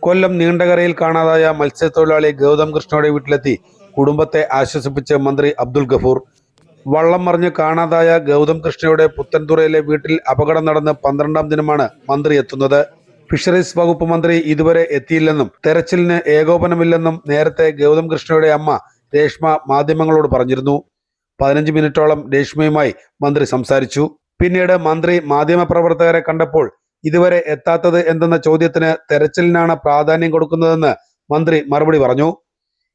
കൊല്ലം നീണ്ടകരയിൽ കാണാതായ മത്സ്യത്തൊഴിലാളി ഗൗതം കൃഷ്ണയുടെ വീട്ടിലെത്തി കുടുംബത്തെ ആശ്വസിപ്പിച്ച് മന്ത്രി അബ്ദുൽ ഗഫൂർ. വള്ളം മറിഞ്ഞ് കാണാതായ ഗൗതം കൃഷ്ണയുടെ പുത്തൻതുറയിലെ വീട്ടിൽ അപകടം നടന്ന് 12ാം ദിനമാണ് മന്ത്രി എത്തുന്നത്. ഫിഷറീസ് വകുപ്പ് മന്ത്രി ഇതുവരെ എത്തിയില്ലെന്നും തെരച്ചിലിന് ഏകോപനമില്ലെന്നും നേരത്തെ ഗൗതം കൃഷ്ണയുടെ അമ്മ രേഷ്മ മാധ്യമങ്ങളോട് പറഞ്ഞിരുന്നു. 15 മിനിറ്റോളം രേഷ്മയുമായി മന്ത്രി സംസാരിച്ചു. പിന്നീട് മന്ത്രി മാധ്യമപ്രവർത്തകരെ കണ്ടപ്പോൾ ഇതുവരെ എത്താത്തത് എന്തെന്ന ചോദ്യത്തിന് തെരച്ചിലിനാണ് പ്രാധാന്യം കൊടുക്കുന്നതെന്ന് മന്ത്രി മറുപടി പറഞ്ഞു.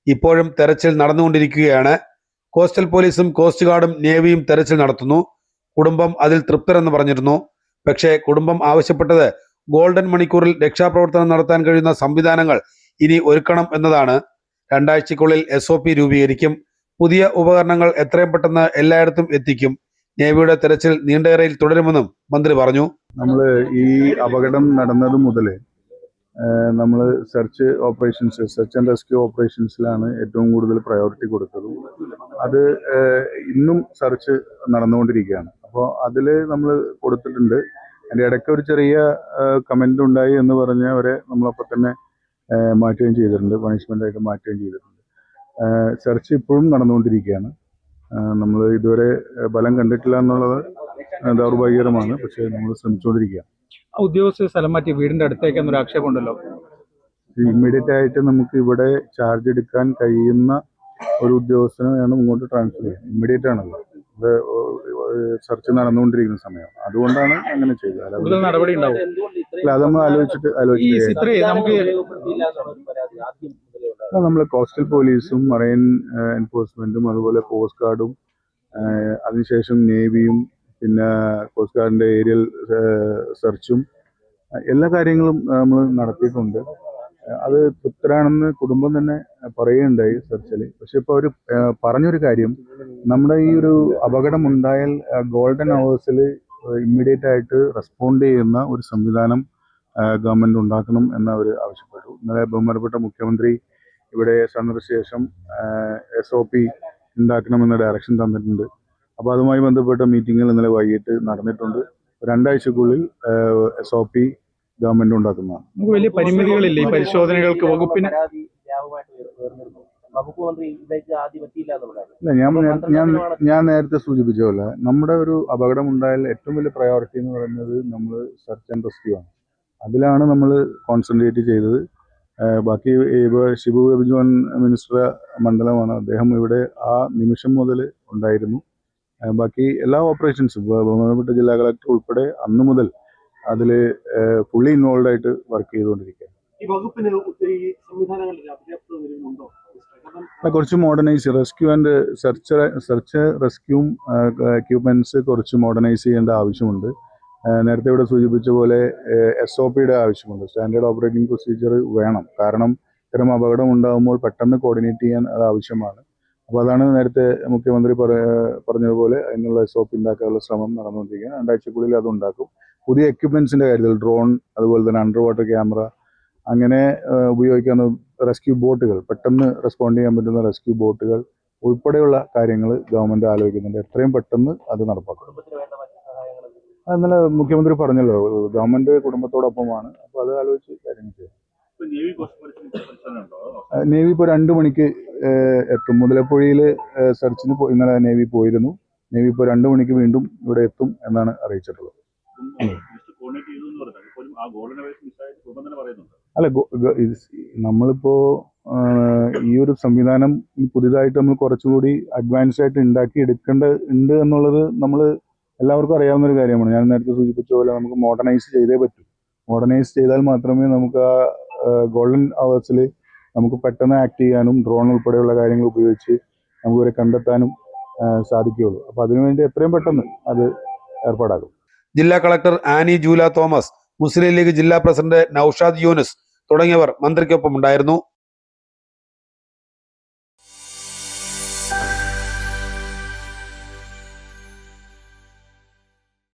ഇപ്പോഴും തെരച്ചിൽ നടന്നുകൊണ്ടിരിക്കുകയാണ്. കോസ്റ്റൽ പോലീസും കോസ്റ്റ് ഗാർഡും നേവിയും തെരച്ചിൽ നടത്തുന്നു. കുടുംബം അതിൽ തൃപ്തരെന്ന് പറഞ്ഞിരുന്നു. പക്ഷേ കുടുംബം ആവശ്യപ്പെട്ടത് ഗോൾഡൻ മണിക്കൂറിൽ രക്ഷാപ്രവർത്തനം നടത്താൻ കഴിയുന്ന സംവിധാനങ്ങൾ ഇനി ഒരുക്കണം എന്നതാണ്. 2 ആഴ്ചയ്ക്കുള്ളിൽ SOP രൂപീകരിക്കും. പുതിയ ഉപകരണങ്ങൾ എത്രയും പെട്ടെന്ന് എല്ലായിടത്തും എത്തിക്കും. നേവിയുടെ തെരച്ചിൽ നീണ്ടകരയിൽ തുടരുമെന്നും മന്ത്രി പറഞ്ഞു. നമ്മൾ ഈ അപകടം നടന്നത് മുതൽ നമ്മൾ സെർച്ച് ആൻഡ് റെസ്ക്യൂ ഓപ്പറേഷൻസിലാണ് ഏറ്റവും കൂടുതൽ പ്രയോറിറ്റി കൊടുത്തത്. അത് ഇന്നും സെർച്ച് നടന്നുകൊണ്ടിരിക്കുകയാണ്. അപ്പോൾ അതിൽ നമ്മൾ കൊടുത്തിട്ടുണ്ട്. അതിൻ്റെ ഇടയ്ക്ക് ഒരു ചെറിയ കമൻ്റ് ഉണ്ടായി എന്ന് പറഞ്ഞവരെ നമ്മളപ്പോൾ തന്നെ മാറ്റുകയും ചെയ്തിട്ടുണ്ട്, പണിഷ്മെൻ്റായിട്ട് മാറ്റുകയും ചെയ്തിട്ടുണ്ട്. സെർച്ച് ഇപ്പോഴും നടന്നുകൊണ്ടിരിക്കുകയാണ്. നമ്മൾ ഇതുവരെ ഫലം കണ്ടിട്ടില്ല എന്നുള്ളത് ദൗർഭാഗ്യകരമാണ്. പക്ഷേ നമ്മൾ ശ്രമിച്ചുകൊണ്ടിരിക്കുകയാണ്. ഉദ്യോഗസ്ഥ സ്ഥലം മാറ്റി വീടിന്റെ അടുത്തേക്ക് എന്നൊരു ആക്ഷേപം ഉണ്ടല്ലോ. ഇമ്മീഡിയറ്റ് ആയിട്ട് നമുക്ക് ഇവിടെ ചാർജ് എടുക്കാൻ കഴിയുന്ന ഒരു ഉദ്യോഗസ്ഥനെ വേണം ഇങ്ങോട്ട് ട്രാൻസ്ഫർ ചെയ്യാൻ. ഇമ്മീഡിയറ്റ് ആണല്ലോ, ഇത് സെർച്ച് നടന്നുകൊണ്ടിരിക്കുന്ന സമയം. അതുകൊണ്ടാണ് അങ്ങനെ ചെയ്തത്. നടപടി ഉണ്ടാവും. അല്ല, അത് നമ്മൾ ആലോചിച്ചിട്ട് നമ്മൾ കോസ്റ്റൽ പോലീസും മറൈൻ എൻഫോഴ്സ്മെന്റും അതുപോലെ കോസ്റ്റ് ഗാർഡും അതിനുശേഷം നേവിയും പിന്നെ കോസ്റ്റ് ഗാർഡിന്റെ ഏരിയൽ സെർച്ചും എല്ലാ കാര്യങ്ങളും നമ്മൾ നടത്തിയിട്ടുണ്ട്. അത് തൃപ്തരാണെന്ന് കുടുംബം തന്നെ പറയുകയുണ്ടായി സെർച്ചിൽ. പക്ഷെ ഇപ്പോൾ അവർ പറഞ്ഞൊരു കാര്യം, നമ്മുടെ ഈ ഒരു അപകടം ഉണ്ടായാൽ ഗോൾഡൻ അവേഴ്സിൽ ഇമ്മീഡിയറ്റ് ആയിട്ട് റെസ്പോണ്ട് ചെയ്യുന്ന ഒരു സംവിധാനം ഗവൺമെന്റ് ഉണ്ടാക്കണം എന്ന് അവർ ആവശ്യപ്പെട്ടു. ഇന്നലെ ബഹുമാനപ്പെട്ട മുഖ്യമന്ത്രി ഇവിടെ സന്ദർശിച്ച ശേഷം SOP ഉണ്ടാക്കണമെന്ന ഡയറക്ഷൻ തന്നിട്ടുണ്ട്. അപ്പോൾ അതുമായി ബന്ധപ്പെട്ട മീറ്റിങ്ങുകൾ ഇന്നലെ വൈകിട്ട് നടന്നിട്ടുണ്ട്. 2 ആഴ്ചക്കുള്ളിൽ SOP ഗവൺമെന്റ് ഉണ്ടാക്കുന്നതാണ്. നമുക്ക് വലിയ പരിമിതികളില്ല ഈ പരിശോധനകൾക്ക് വകുപ്പിന്. ഞാൻ നേരത്തെ സൂചിപ്പിച്ച പോലെ നമ്മുടെ ഒരു അപകടം ഉണ്ടായാൽ ഏറ്റവും വലിയ പ്രയോറിറ്റി എന്ന് പറയുന്നത് നമ്മൾ സെർച്ച് ആൻഡ് റെസ്ക്യൂ ആണ്. അതിലാണ് നമ്മൾ കോൺസെൻട്രേറ്റ് ചെയ്തത്. ബാക്കി ഇപ്പോൾ ഷിബു ബേബി ജോൺ മിനിസ്റ്റർ മണ്ഡലമാണ്. അദ്ദേഹം ഇവിടെ ആ നിമിഷം മുതൽ ഉണ്ടായിരുന്നു. ബാക്കി എല്ലാ ഓപ്പറേഷൻസും ബഹുമാനപ്പെട്ട ജില്ലാ കളക്ടർ ഉൾപ്പെടെ അന്ന് മുതൽ അതിൽ ഫുള്ളി ഇൻവോൾവ് ആയിട്ട് വർക്ക് ചെയ്തുകൊണ്ടിരിക്കുകയാണ്. കുറച്ച് മോഡേണൈസ് റെസ്ക്യൂ ആൻഡ് സെർച്ച് റെസ്ക്യൂവും എക്യുപ്മെന്റ്സ് കുറച്ച് മോഡേണൈസ് ചെയ്യേണ്ട ആവശ്യമുണ്ട്. നേരത്തെ ഇവിടെ സൂചിപ്പിച്ച പോലെ SOPയുടെ ആവശ്യമുണ്ട്. സ്റ്റാൻഡേർഡ് ഓപ്പറേറ്റിംഗ് പ്രൊസീജിയർ വേണം. കാരണം ഇത്തരം അപകടം ഉണ്ടാകുമ്പോൾ പെട്ടെന്ന് കോർഡിനേറ്റ് ചെയ്യാൻ അത് ആവശ്യമാണ്. അപ്പോൾ അതാണ് നേരത്തെ മുഖ്യമന്ത്രി പറഞ്ഞതുപോലെ അതിനുള്ള SOP ഉണ്ടാക്കാനുള്ള ശ്രമം നടന്നുകൊണ്ടിരിക്കുകയാണ്. 2 ആഴ്ചക്കുള്ളിൽ അത് ഉണ്ടാക്കും. പുതിയ എക്യുപ്മെന്റ്സിന്റെ കാര്യത്തിൽ ഡ്രോൺ, അതുപോലെ തന്നെ അണ്ടർ വാട്ടർ ക്യാമറ, അങ്ങനെ ഉപയോഗിക്കുന്ന റെസ്ക്യൂ ബോട്ടുകൾ, പെട്ടെന്ന് റെസ്പോണ്ട് ചെയ്യാൻ പറ്റുന്ന റെസ്ക്യൂ ബോട്ടുകൾ ഉൾപ്പെടെയുള്ള കാര്യങ്ങൾ ഗവൺമെന്റ് ആലോചിക്കുന്നുണ്ട്. എത്രയും പെട്ടെന്ന് അത് നടപ്പാക്കും. ഇന്നലെ മുഖ്യമന്ത്രി പറഞ്ഞല്ലോ, ഗവൺമെന്റ് കുടുംബത്തോടൊപ്പമാണ്. അപ്പോൾ അത് ആലോചിച്ച് കാര്യങ്ങൾ ചെയ്യും. നേവി ഇപ്പോൾ 2 മണിക്ക് എത്തും. മുതലപ്പുഴയിൽ സെർച്ചിന് ഇന്നലെ നേവി പോയിരുന്നു. നേവി ഇപ്പോൾ 2 മണിക്ക് വീണ്ടും ഇവിടെ എത്തും എന്നാണ് അറിയിച്ചിട്ടുള്ളത്. അല്ല, നമ്മളിപ്പോ ഈ ഒരു സംവിധാനം പുതിയതായിട്ട് നമ്മൾ കുറച്ചുകൂടി അഡ്വാൻസ്ഡ് ആയിട്ട് ഉണ്ടാക്കി എടുക്കേണ്ടതുണ്ട് എന്നുള്ളത് നമ്മൾ എല്ലാവർക്കും അറിയാവുന്ന ഒരു കാര്യമാണ്. ഞാൻ നേരത്തെ സൂചിപ്പിച്ച പോലെ നമുക്ക് മോഡേണൈസ് ചെയ്തേ പറ്റൂ. മോഡേണൈസ് ചെയ്താൽ മാത്രമേ നമുക്ക് ആ ഗോൾഡൻ അവേഴ്സിൽ നമുക്ക് പെട്ടെന്ന് ആക്ട് ചെയ്യാനും ഡ്രോൺ ഉൾപ്പെടെയുള്ള കാര്യങ്ങൾ ഉപയോഗിച്ച് നമുക്ക് ഇവരെ കണ്ടെത്താനും സാധിക്കുകയുള്ളൂ. അപ്പോൾ അതിനുവേണ്ടി എത്രയും പെട്ടെന്ന് അത് ഏർപ്പാടാക്കും. ജില്ലാ കളക്ടർ ആനി ജൂല തോമസ്, മുസ്ലിം ലീഗ് ജില്ലാ പ്രസിഡന്റ് നൌഷാദ് യൂനുസ് തുടങ്ങിയവർ മന്ത്രിക്കൊപ്പം ഉണ്ടായിരുന്നു.